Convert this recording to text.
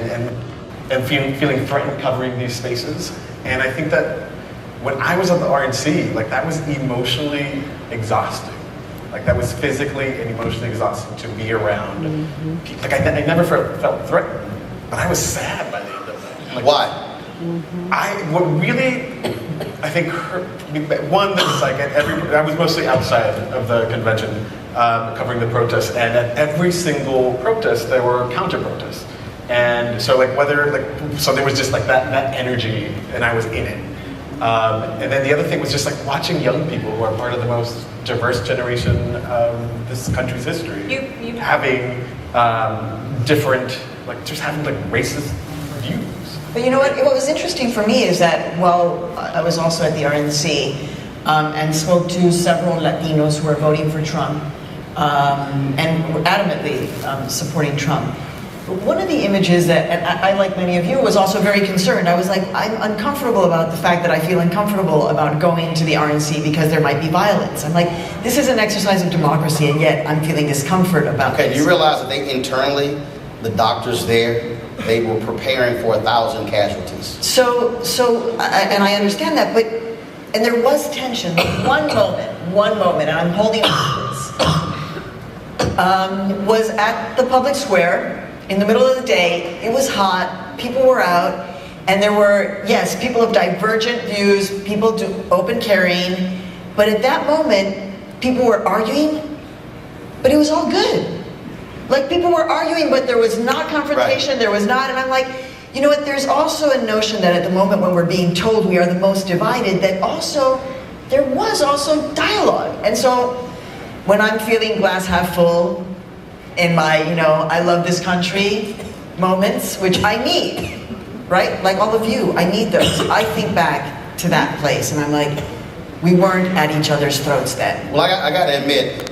and feeling threatened covering these spaces. And I think that when I was at the RNC, like that was emotionally exhausting. Like that was physically and emotionally exhausting to be around. Mm-hmm. Like I never felt threatened, but I was sad by the end of that. Like, why? What really, I think, hurt me, one, that was like I was mostly outside of the convention covering the protests, and at every single protest there were counter-protests. And so so there was just like that energy, and I was in it. And then the other thing was just like watching young people who are part of the most diverse generation of this country's history, having different, like just having like racist views. But you know what? What was interesting for me is that while I was also at the RNC and spoke to several Latinos who were voting for Trump and were adamantly supporting Trump. But one of the images that, and I, like many of you, was also very concerned. I was like, I'm uncomfortable about the fact that I feel uncomfortable about going to the RNC because there might be violence. I'm like, this is an exercise of democracy, and yet I'm feeling discomfort about this. Okay, you realize that they internally, the doctors there, they were preparing for 1,000 casualties. So, and I understand that, and there was tension. One moment, and I'm holding on to this, was at the public square in the middle of the day. It was hot, people were out, and there were, yes, people of divergent views, people do open carrying, but at that moment, people were arguing, but it was all good. Like, people were arguing, but there was not confrontation, there was not, and I'm like, you know what, there's also a notion that at the moment when we're being told we are the most divided, that also, there was also dialogue. And so, when I'm feeling glass half full, in my, I love this country moments, which I need, right? Like all of you, I need those. I think back to that place, and I'm like, we weren't at each other's throats then. Well, I got to admit,